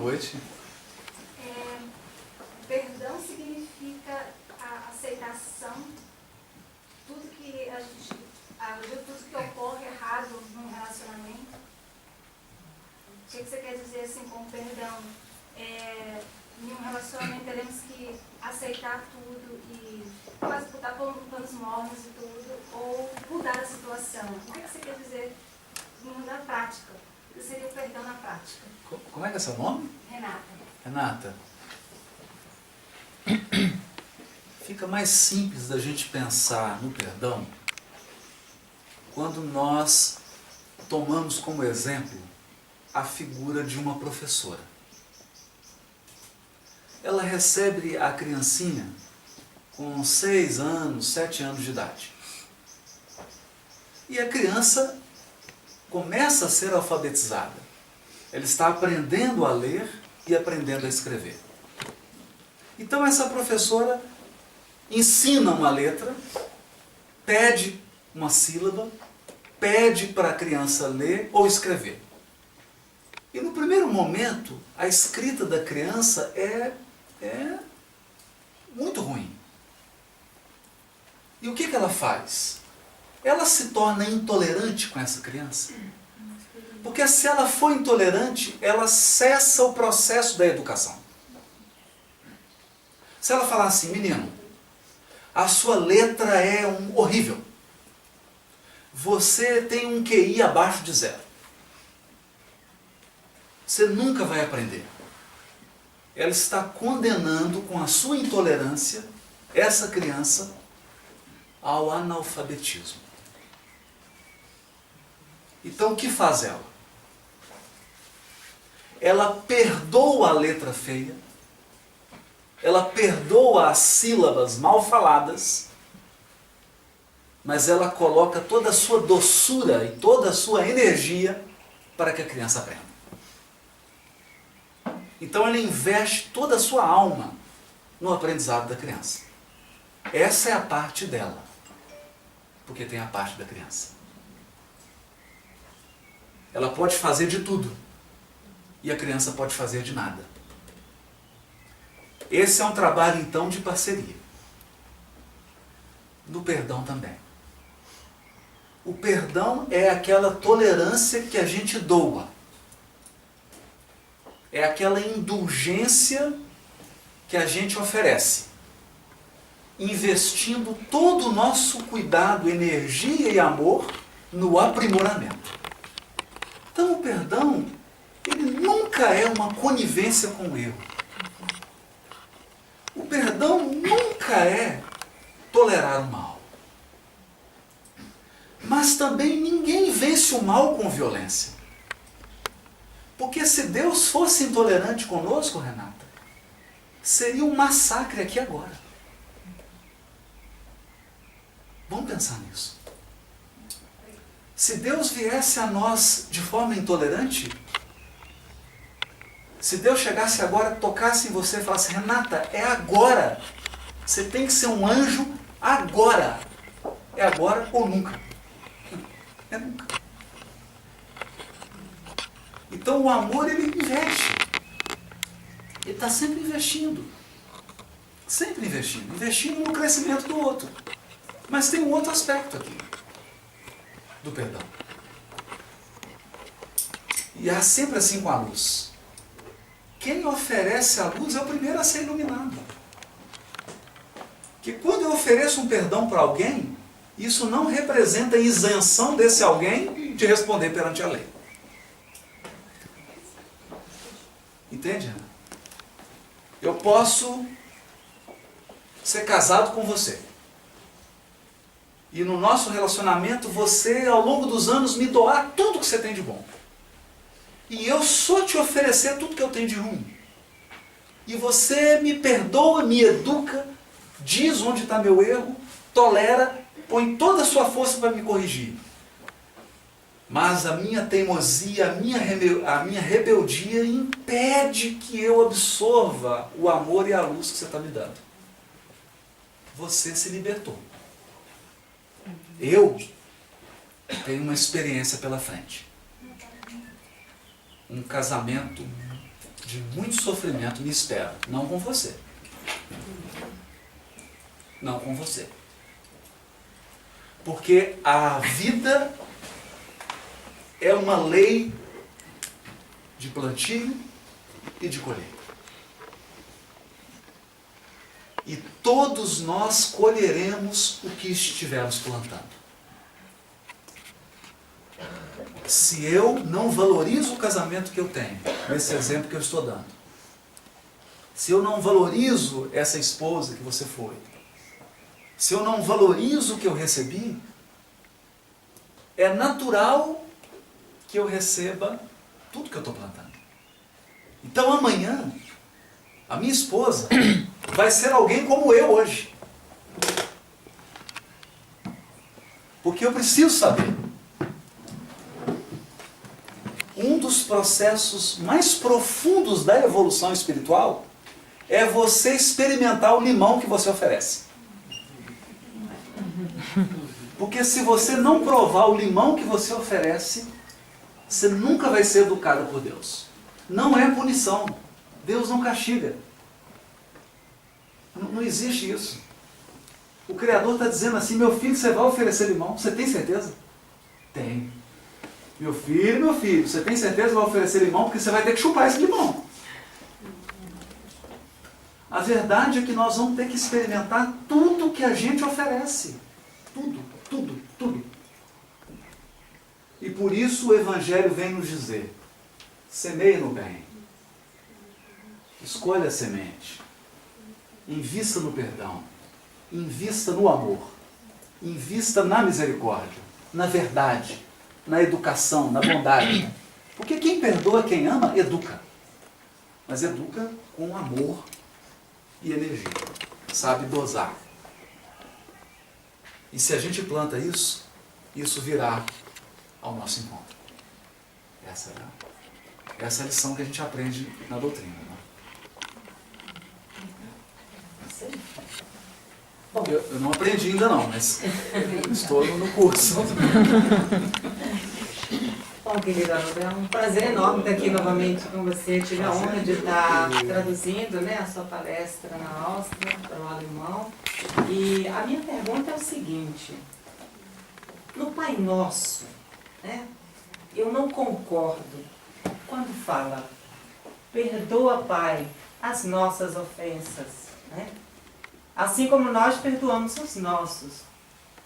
noite. Perdão significa a aceitação, tudo que a gente, tudo que ocorre errado num relacionamento. O que você quer dizer assim com perdão? Em um relacionamento teremos que aceitar tudo e quase botar panos mornos e tudo, ou mudar a situação. O que você quer dizer na prática? O que seria o perdão na prática? Como é que é seu nome? Renata. Renata. Fica mais simples da gente pensar no perdão quando nós tomamos como exemplo a figura de uma professora. Ela recebe a criancinha com 6 anos, 7 anos de idade. E a criança começa a ser alfabetizada. Ela está aprendendo a ler e aprendendo a escrever. Então essa professora ensina uma letra, pede uma sílaba, pede para a criança ler ou escrever. E no primeiro momento, a escrita da criança é muito ruim. E o que ela faz? Ela se torna intolerante com essa criança. Porque se ela for intolerante, ela cessa o processo da educação. Se ela falar assim, menino, a sua letra é horrível. Você tem um QI abaixo de 0. Você nunca vai aprender. Ela está condenando com a sua intolerância essa criança ao analfabetismo. Então o que faz ela? Ela perdoa a letra feia, ela perdoa as sílabas mal faladas, mas ela coloca toda a sua doçura e toda a sua energia para que a criança aprenda. Então ela investe toda a sua alma no aprendizado da criança. Essa é a parte dela, porque tem a parte da criança. Ela pode fazer de tudo, e a criança pode fazer de nada. Esse é um trabalho, então, de parceria. No perdão também. O perdão é aquela tolerância que a gente doa. É aquela indulgência que a gente oferece, investindo todo o nosso cuidado, energia e amor no aprimoramento. Então o perdão, ele nunca é uma conivência com o erro. O perdão nunca é tolerar o mal. Mas também ninguém vence o mal com violência. Porque se Deus fosse intolerante conosco, Renata, seria um massacre aqui agora. Vamos pensar nisso. Se Deus viesse a nós de forma intolerante, se Deus chegasse agora, tocasse em você e falasse, Renata, é agora. Você tem que ser um anjo agora. É agora ou nunca. É nunca. Então o amor, ele investe. Ele está sempre investindo. Sempre investindo. Investindo no crescimento do outro. Mas tem um outro aspecto aqui do perdão. E é sempre assim com a luz. Quem oferece a luz é o primeiro a ser iluminado. Que quando eu ofereço um perdão para alguém, isso não representa isenção desse alguém de responder perante a lei. Entende, Ana? Eu posso ser casado com você. E no nosso relacionamento, você, ao longo dos anos, me doar tudo que você tem de bom. E eu só te oferecer tudo que eu tenho de ruim. E você me perdoa, me educa, diz onde está meu erro, tolera, põe toda a sua força para me corrigir. Mas a minha teimosia, a minha rebeldia impede que eu absorva o amor e a luz que você está me dando. Você se libertou. Eu tenho uma experiência pela frente. Um casamento de muito sofrimento me espera. Não com você. Não com você. Porque a vida é uma lei de plantio e de colheita. E todos nós colheremos o que estivermos plantando. Se eu não valorizo o casamento que eu tenho, nesse exemplo que eu estou dando, se eu não valorizo essa esposa que você foi, se eu não valorizo o que eu recebi, é natural que eu receba tudo que eu estou plantando. Então amanhã, a minha esposa vai ser alguém como eu hoje. Porque eu preciso saber. Um dos processos mais profundos da evolução espiritual é você experimentar o limão que você oferece. Porque se você não provar o limão que você oferece, você nunca vai ser educado por Deus. Não é punição. Deus não castiga. Não existe isso. O Criador está dizendo assim, meu filho, você vai oferecer limão? Você tem certeza? Tem. Meu filho, você tem certeza que vai oferecer limão? Porque você vai ter que chupar esse limão. A verdade é que nós vamos ter que experimentar tudo que a gente oferece. Tudo, tudo, tudo. E por isso o Evangelho vem nos dizer, semeie no bem. Escolha a semente. Invista no perdão. Invista no amor. Invista na misericórdia, na verdade, na educação, na bondade. Porque quem perdoa, quem ama, educa. Mas educa com amor e energia. Sabe dosar. E se a gente planta isso, isso virá ao nosso encontro. Essa é a lição que a gente aprende na doutrina. Né? Bom, eu não aprendi ainda não, mas estou no curso. Bom, querida, é um prazer enorme estar aqui novamente com você. Tive a honra de estar traduzindo, né, a sua palestra na Áustria, para o alemão. E a minha pergunta é o seguinte. No Pai Nosso, né, eu não concordo quando fala perdoa, Pai, as nossas ofensas, né? Assim como nós perdoamos os nossos,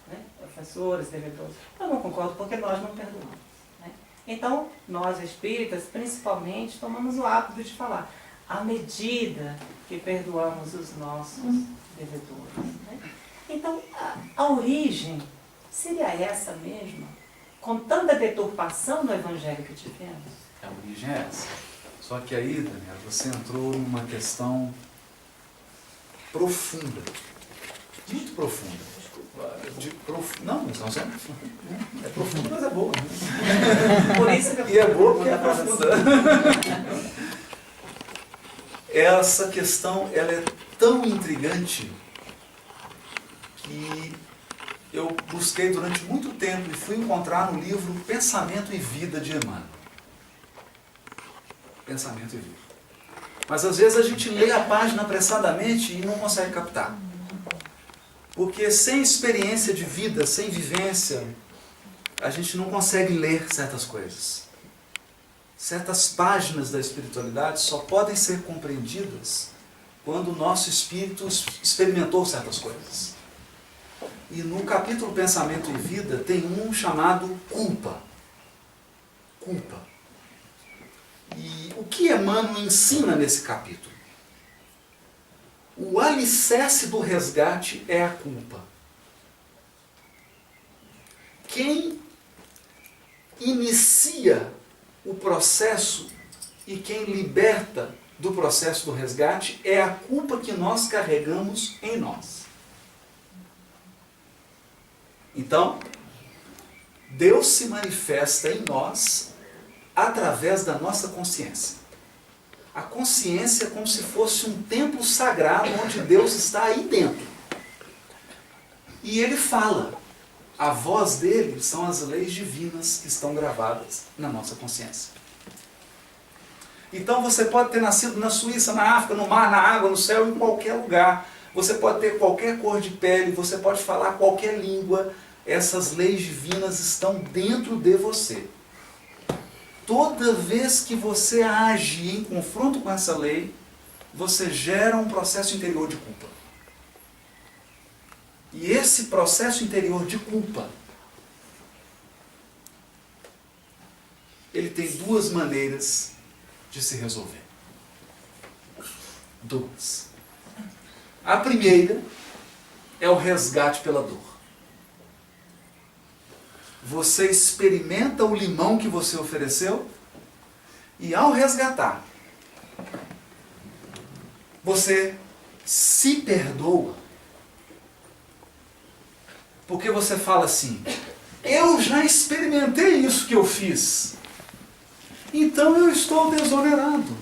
né, ofensores, devedores. Eu não concordo porque nós não perdoamos. Né? Então, nós espíritas, principalmente, tomamos o hábito de falar à medida que perdoamos os nossos devedores. Né? Então, a origem seria essa mesma? Com tanta deturpação no Evangelho que tivemos? A origem é essa. Só que aí, Daniela, você entrou numa questão profunda. Muito profunda. Não, é profunda, mas é boa. Por isso que eu E é boa porque é profunda. Essa questão ela é tão intrigante que eu busquei durante muito tempo e fui encontrar no livro Pensamento e Vida de Emmanuel. Pensamento e Vida. Mas às vezes a gente lê a página apressadamente e não consegue captar. Porque sem experiência de vida, sem vivência, a gente não consegue ler certas coisas. Certas páginas da espiritualidade só podem ser compreendidas quando o nosso espírito experimentou certas coisas. E no capítulo Pensamento e Vida tem um chamado culpa. Culpa. E o que Emmanuel ensina nesse capítulo? O alicerce do resgate é a culpa. Quem inicia o processo e quem liberta do processo do resgate é a culpa que nós carregamos em nós. Então, Deus se manifesta em nós através da nossa consciência. A consciência é como se fosse um templo sagrado onde Deus está aí dentro. E Ele fala. A voz dele são as leis divinas que estão gravadas na nossa consciência. Então você pode ter nascido na Suíça, na África, no mar, na água, no céu, em qualquer lugar. Você pode ter qualquer cor de pele, você pode falar qualquer língua. Essas leis divinas estão dentro de você. Toda vez que você age em confronto com essa lei, você gera um processo interior de culpa. E esse processo interior de culpa, ele tem duas maneiras de se resolver. Duas. A primeira é o resgate pela dor. Você experimenta o limão que você ofereceu e ao resgatar, você se perdoa. Porque você fala assim, eu já experimentei isso que eu fiz, então eu estou desonerado.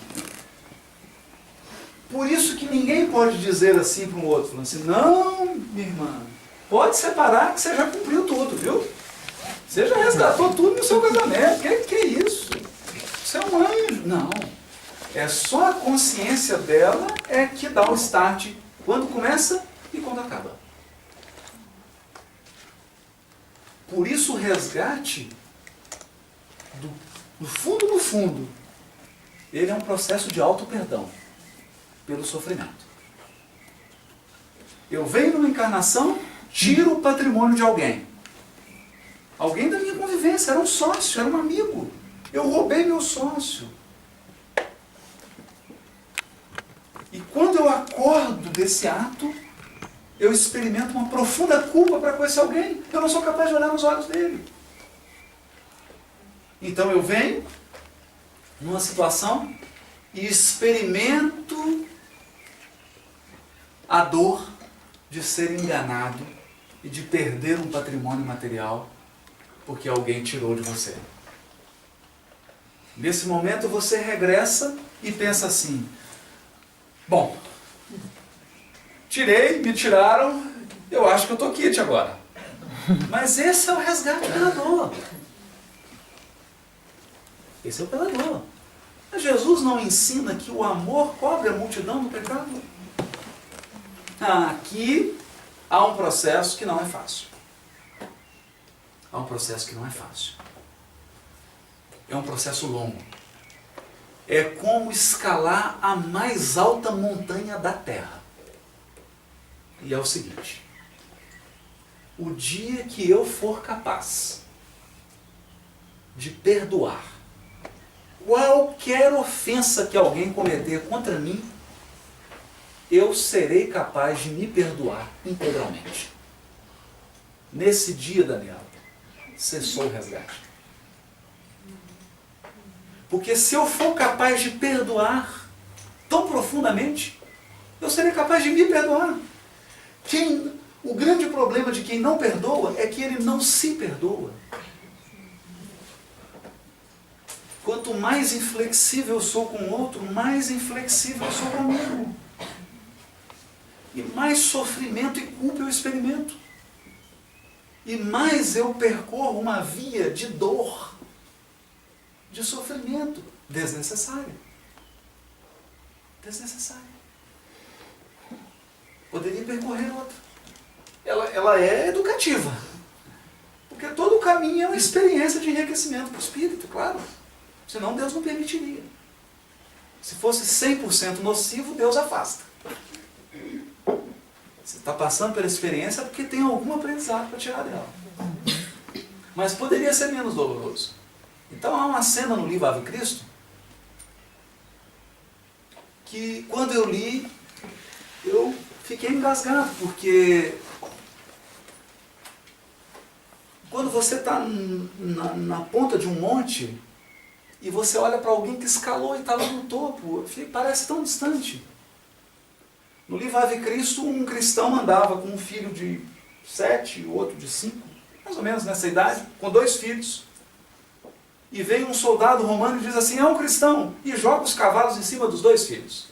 Por isso que ninguém pode dizer assim para um outro, falando assim, não, minha irmã, pode separar que você já cumpriu tudo, viu? Você já resgatou tudo no seu casamento, que é isso? Você é um anjo. Não, é só a consciência dela é que dá o start, quando começa e quando acaba. Por isso o resgate, no fundo, ele é um processo de auto-perdão pelo sofrimento. Eu venho numa encarnação, tiro o patrimônio de alguém. Alguém da minha convivência, era um sócio, era um amigo. Eu roubei meu sócio. E quando eu acordo desse ato, eu experimento uma profunda culpa para com esse alguém. Eu não sou capaz de olhar nos olhos dele. Então eu venho numa situação e experimento a dor de ser enganado e de perder um patrimônio material porque alguém tirou de você. Nesse momento você regressa e pensa assim, bom, tirei, me tiraram, eu acho que eu estou quite agora. Mas esse é o resgate pela dor. Esse é o pela dor. Mas Jesus não ensina que o amor cobre a multidão do pecado? Aqui há um processo que não é fácil. Há um processo que não é fácil. É um processo longo. É como escalar a mais alta montanha da Terra. E é o seguinte. O dia que eu for capaz de perdoar qualquer ofensa que alguém cometer contra mim, eu serei capaz de me perdoar integralmente. Nesse dia, Daniel, cessou o resgate. Porque se eu for capaz de perdoar tão profundamente, eu serei capaz de me perdoar. O grande problema de quem não perdoa é que ele não se perdoa. Quanto mais inflexível eu sou com o outro, mais inflexível eu sou comigo. E mais sofrimento e culpa eu experimento. E mais eu percorro uma via de dor, de sofrimento, desnecessária. Desnecessária. Poderia percorrer outra. Ela é educativa. Porque todo o caminho é uma experiência de enriquecimento para o espírito, claro. Senão Deus não permitiria. Se fosse 100% nocivo, Deus afasta. Você está passando pela experiência porque tem algum aprendizado para tirar dela. Mas poderia ser menos doloroso. Então há uma cena no livro Ave Cristo que quando eu li, eu fiquei engasgado, porque quando você está na ponta de um monte e você olha para alguém que escalou e está lá no topo, parece tão distante. No livro Ave Cristo, um cristão andava com um filho de 7 e o outro de 5, mais ou menos nessa idade, com 2 filhos. E veio um soldado romano e diz assim, é um cristão, e joga os cavalos em cima dos 2 filhos.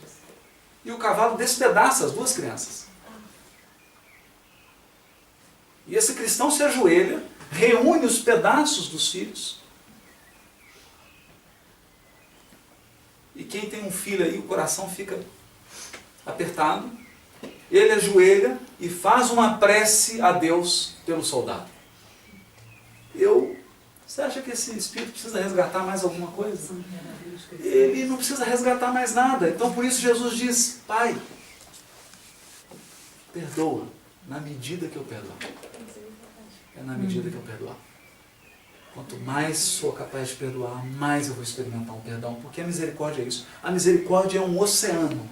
E o cavalo despedaça as 2 crianças. E esse cristão se ajoelha, reúne os pedaços dos filhos. E quem tem um filho aí, o coração fica apertado, ele ajoelha e faz uma prece a Deus pelo soldado. Você acha que esse espírito precisa resgatar mais alguma coisa? Ele não precisa resgatar mais nada. Então por isso Jesus diz, Pai, perdoa na medida que eu perdoar. É na medida que eu perdoar. Quanto mais sou capaz de perdoar, mais eu vou experimentar um perdão. Porque a misericórdia é isso. A misericórdia é um oceano.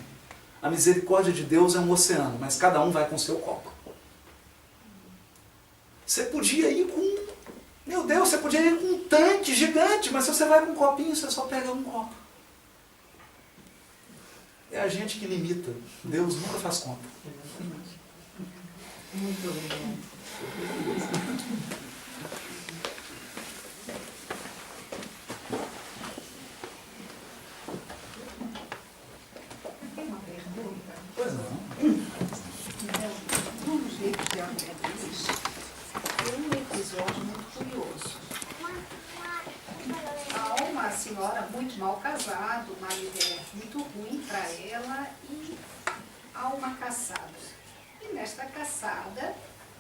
A misericórdia de Deus é um oceano, mas cada um vai com o seu copo. Você podia ir com... Meu Deus, você podia ir com um tanque gigante, mas se você vai com um copinho, você só pega um copo. É a gente que limita. Deus nunca faz conta. Muito obrigada. Tem uma pergunta. Pois não. Vamos ver o que diz. Tem um episódio muito curioso. Há uma senhora muito mal casada, o marido é muito ruim para ela e há uma caçada. E nesta caçada,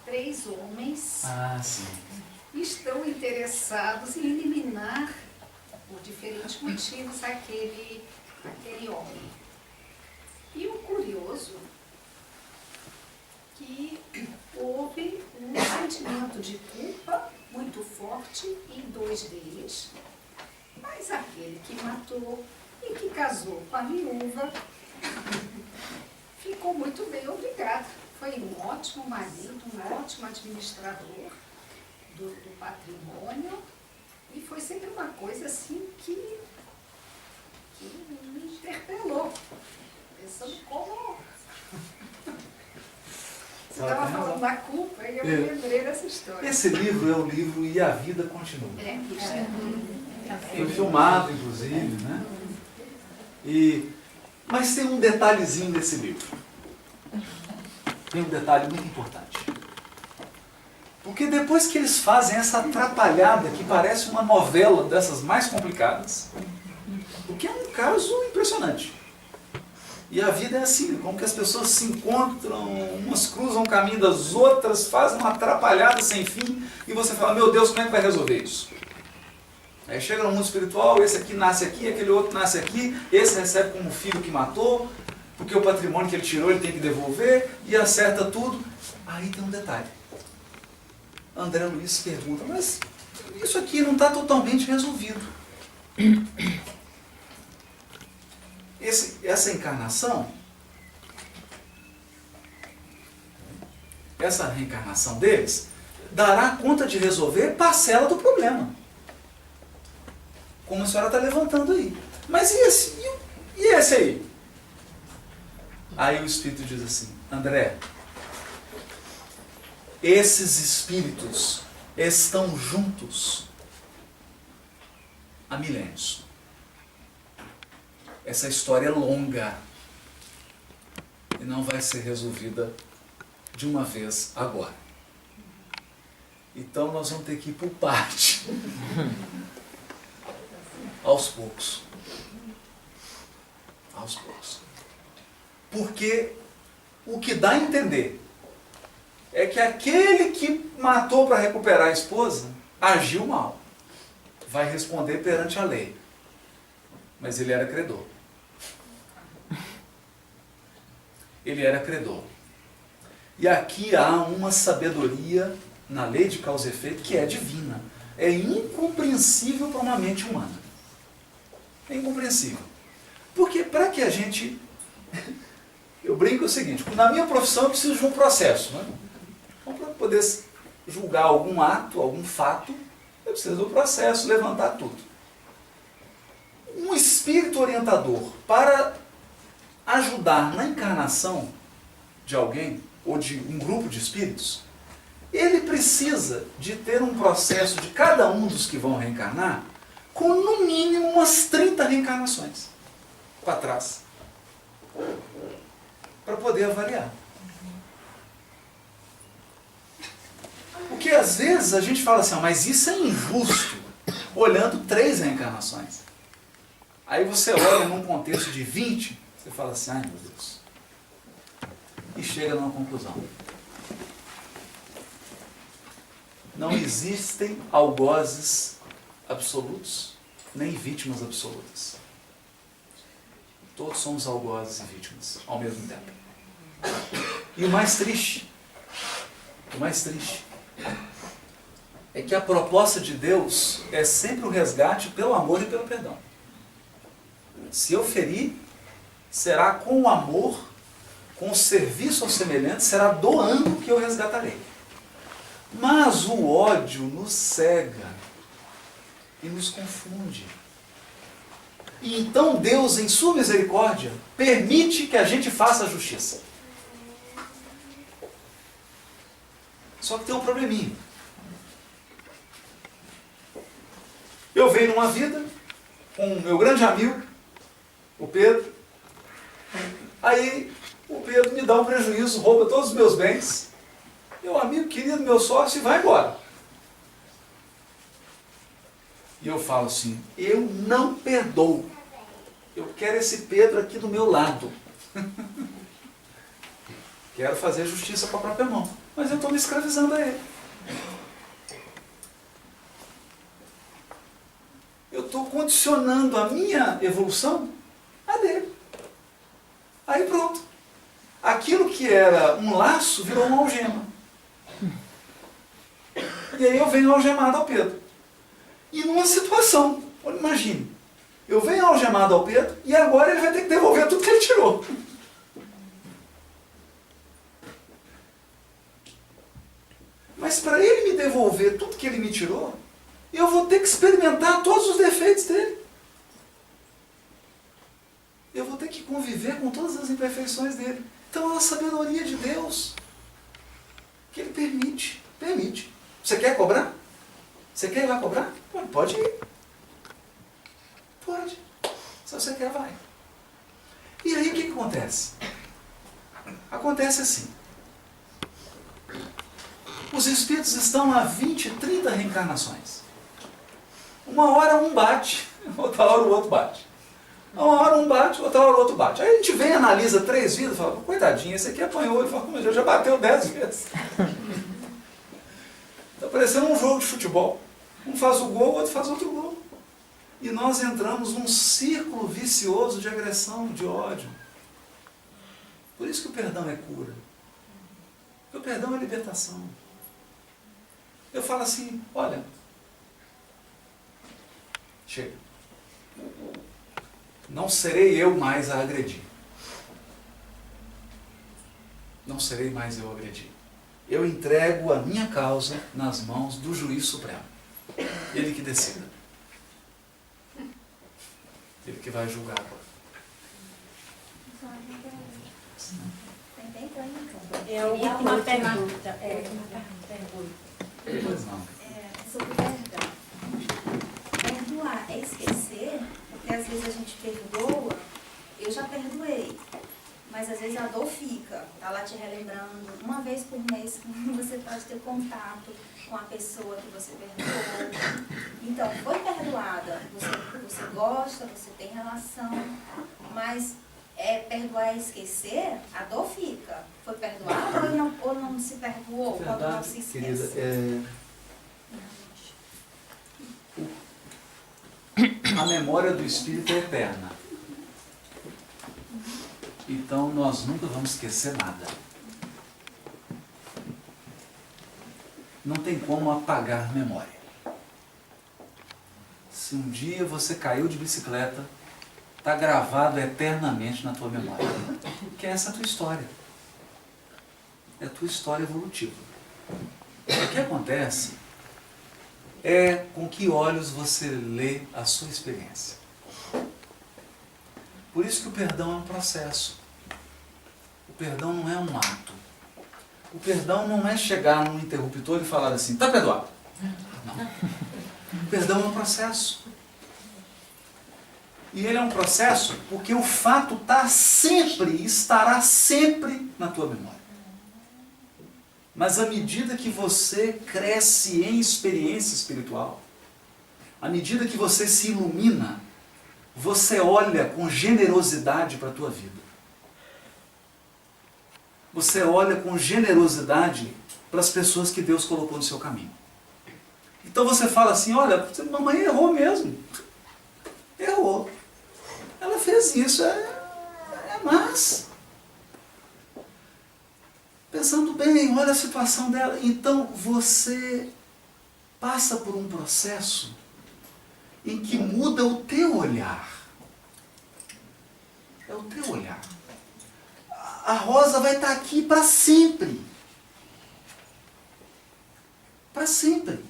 3 homens Sim. estão interessados em eliminar, por diferentes motivos, aquele homem. E o curioso que houve um sentimento de culpa muito forte em 2 deles, mas aquele que matou e que casou com a viúva ficou muito bem, obrigado. Foi um ótimo marido, um ótimo administrador do patrimônio e foi sempre uma coisa assim que me interpelou. Pensando como... Você estava falando da culpa e eu me lembrei dessa história. Esse livro é o livro E a Vida Continua. Foi filmado, inclusive, né? Mas tem um detalhezinho nesse livro. Tem um detalhe muito importante. Porque depois que eles fazem essa atrapalhada, que parece uma novela dessas mais complicadas, o que é um caso impressionante. E a vida é assim, como que as pessoas se encontram, umas cruzam o caminho das outras, fazem uma atrapalhada sem fim, e você fala, meu Deus, como é que vai resolver isso? Aí chega no mundo espiritual, esse aqui nasce aqui, aquele outro nasce aqui, esse recebe como filho que matou, porque o patrimônio que ele tirou ele tem que devolver, e acerta tudo. Aí tem um detalhe. André Luiz pergunta, mas isso aqui não está totalmente resolvido. Essa encarnação, essa reencarnação deles, dará conta de resolver parcela do problema. Como a senhora está levantando aí. Mas e esse aí? Aí o Espírito diz assim, André, esses espíritos estão juntos há milênios. Essa história é longa e não vai ser resolvida de uma vez agora. Então nós vamos ter que ir por parte, aos poucos. Aos poucos. Porque o que dá a entender é que aquele que matou para recuperar a esposa agiu mal. Vai responder perante a lei. Mas ele era credor. Ele era credor. E aqui há uma sabedoria na lei de causa e efeito que é divina. É incompreensível para uma mente humana. É incompreensível. Porque para que a gente... Eu brinco o seguinte, na minha profissão eu preciso de um processo. Né? Então, para poder julgar algum ato, algum fato, eu preciso do processo, levantar tudo. Um espírito orientador para ajudar na encarnação de alguém, ou de um grupo de espíritos, ele precisa de ter um processo de cada um dos que vão reencarnar, com no mínimo umas 30 reencarnações para trás, para poder avaliar. Porque às vezes a gente fala assim, mas isso é injusto, olhando 3 reencarnações. Aí você olha num contexto de 20, você fala assim, ai meu Deus. E chega numa conclusão. Não existem algozes absolutos, nem vítimas absolutas. Todos somos algozes e vítimas ao mesmo tempo. E o mais triste é que a proposta de Deus é sempre o resgate pelo amor e pelo perdão. Se eu ferir, será com o amor, com o serviço ao semelhante, será doando que eu resgatarei. Mas o ódio nos cega e nos confunde. E então Deus, em sua misericórdia, permite que a gente faça a justiça. Só que tem um probleminha. Eu venho numa vida com o meu grande amigo, o Pedro. Aí o Pedro me dá um prejuízo, rouba todos os meus bens. Meu amigo querido, meu sócio, e vai embora. E eu falo assim, eu não perdoo. Eu quero esse Pedro aqui do meu lado. Quero fazer justiça com a própria mão. Mas eu estou me escravizando a ele. Eu estou condicionando a minha evolução a dele. Aí pronto. Aquilo que era um laço virou uma algema. E aí eu venho algemado ao Pedro. E numa situação, imagine, eu venho algemado ao Pedro e agora ele vai ter que devolver tudo que ele tirou. Mas para ele me devolver tudo que ele me tirou, eu vou ter que experimentar todos os defeitos dele. Eu vou ter que conviver com todas as imperfeições dele. Então é a sabedoria de Deus que ele permite. Permite. Você quer cobrar? Você quer ir lá cobrar? Pode ir. Pode. Se você quer, vai. E aí o que acontece? Acontece assim. Os espíritos estão há 20, 30 reencarnações. Uma hora um bate, outra hora o outro bate. Uma hora um bate, outra hora o outro bate. Aí a gente vem, analisa 3 vidas e fala, coitadinho, esse aqui apanhou. Ele fala, mas já bateu 10 vezes. Está parecendo um jogo de futebol. Um faz o gol, o outro faz outro gol. E nós entramos num círculo vicioso de agressão, de ódio. Por isso que o perdão é cura. Porque o perdão é libertação. Eu falo assim, olha, chega. Não serei eu mais a agredir. Não serei mais eu a agredir. Eu entrego a minha causa nas mãos do Juiz Supremo. Ele que decida. Ele que vai julgar agora. Eu uma pergunta. Pois não. Sobre perdão. Perdoar é esquecer, porque às vezes a gente perdoa, eu já perdoei, mas às vezes a dor fica, tá lá te relembrando. Uma vez por mês você pode ter contato com a pessoa que você perdoou. Então, foi perdoada, você gosta, você tem relação, mas perdoar é esquecer, a dor fica. Foi perdoado ou não se perdoou quando não se esquece? Querida, a memória do Espírito é eterna. Então nós nunca vamos esquecer nada. Não tem como apagar memória. Se um dia você caiu de bicicleta, está gravado eternamente na tua memória. Porque essa é a tua história. É a tua história evolutiva. O que acontece é com que olhos você lê a sua experiência. Por isso que o perdão é um processo. O perdão não é um ato. O perdão não é chegar num interruptor e falar assim, está perdoado. Não. O perdão é um processo. E ele é um processo porque o fato estará sempre na tua memória. Mas à medida que você cresce em experiência espiritual, à medida que você se ilumina, você olha com generosidade para a tua vida. Você olha com generosidade para as pessoas que Deus colocou no seu caminho. Então você fala assim, olha, mamãe errou mesmo. Errou. Ela fez isso, mas... Pensando bem, olha a situação dela. Então você passa por um processo em que muda o teu olhar. É o teu olhar. A Rosa vai estar aqui para sempre. Para sempre.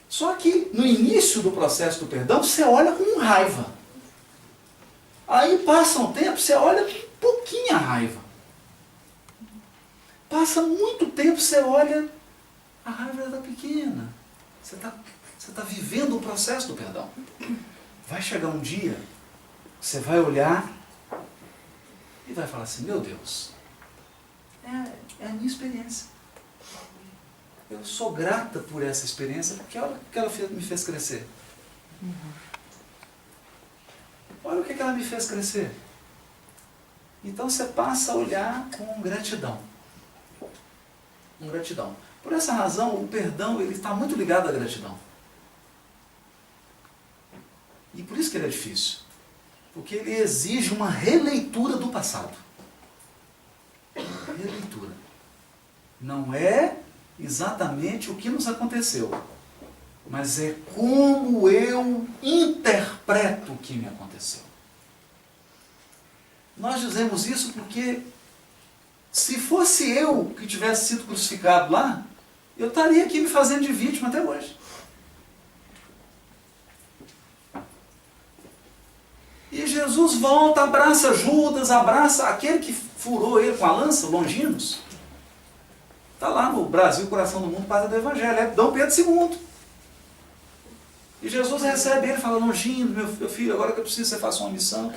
Só que no início do processo do perdão, você olha com raiva. Aí passa um tempo, você olha com pouquinha raiva. Passa muito tempo, você olha, a raiva está pequena. Você está vivendo o processo do perdão. Vai chegar um dia, você vai olhar e vai falar assim, meu Deus, é a minha experiência. Eu sou grata por essa experiência, porque olha o que ela me fez crescer. Olha o que ela me fez crescer. Então você passa a olhar com gratidão. Com gratidão. Por essa razão, o perdão ele está muito ligado à gratidão. E por isso que ele é difícil. Porque ele exige uma releitura do passado. Releitura. Não é exatamente o que nos aconteceu, mas é como eu interpreto o que me aconteceu. Nós dizemos isso porque se fosse eu que tivesse sido crucificado lá, eu estaria aqui me fazendo de vítima até hoje. E Jesus volta, abraça Judas, abraça aquele que furou ele com a lança, Longinos. Está lá no Brasil, Coração do Mundo, Padre do Evangelho, é Dom Pedro II. E Jesus recebe ele e fala, Longinos, meu filho, agora que eu preciso que você faça uma missão.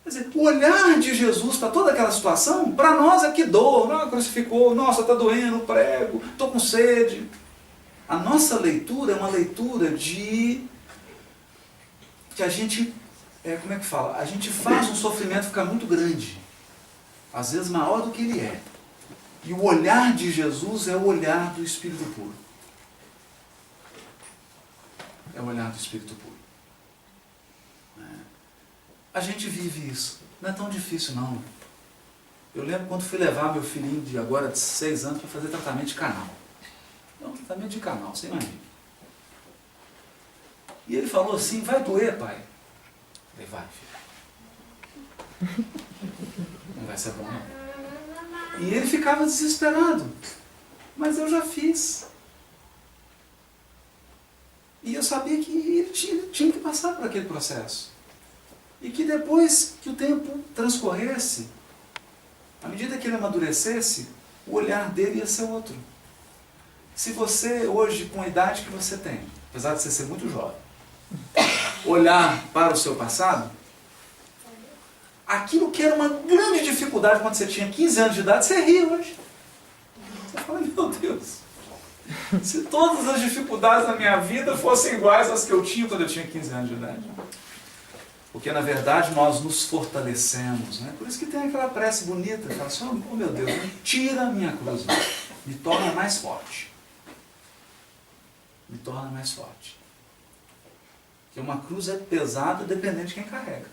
Quer dizer, o olhar de Jesus para toda aquela situação, para nós é que dor, não, crucificou, nossa, está doendo, prego, estou com sede. A nossa leitura é uma leitura de... que a gente, como é que fala? A gente faz um sofrimento ficar muito grande. Às vezes maior do que ele é. E o olhar de Jesus é o olhar do Espírito puro. É o olhar do Espírito puro. A gente vive isso. Não é tão difícil, não. Eu lembro quando fui levar meu filhinho de agora de 6 anos para fazer tratamento de canal. Não, tratamento de canal, você imagina. E ele falou assim, vai doer, pai? Eu falei, vai, filho. Não vai ser bom, não. E ele ficava desesperado. Mas eu já fiz. E eu sabia que ele tinha que passar por aquele processo. E que depois que o tempo transcorresse, à medida que ele amadurecesse, o olhar dele ia ser outro. Se você hoje, com a idade que você tem, apesar de você ser muito jovem, olhar para o seu passado, aquilo que era uma grande dificuldade quando você tinha 15 anos de idade, você ri hoje. Você fala, meu Deus, se todas as dificuldades da minha vida fossem iguais às que eu tinha quando eu tinha 15 anos de idade. Porque, na verdade, nós nos fortalecemos. Né? Por isso que tem aquela prece bonita, que fala assim, oh meu Deus, tira a minha cruz, me torna mais forte. Me torna mais forte. Porque uma cruz é pesada dependendo de quem carrega.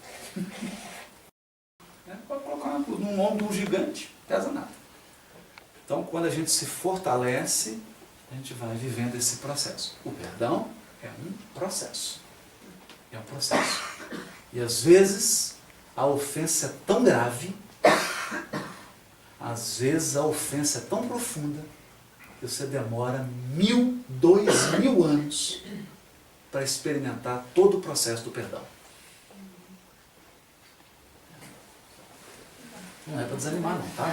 Pode colocar uma cruz num ombro de um gigante, não pesa nada. Então, quando a gente se fortalece, a gente vai vivendo esse processo. O perdão é um processo. É um processo. E às vezes a ofensa é tão grave, às vezes a ofensa é tão profunda, que você demora 1000, 2000 anos para experimentar todo o processo do perdão. Não é para desanimar, não, tá?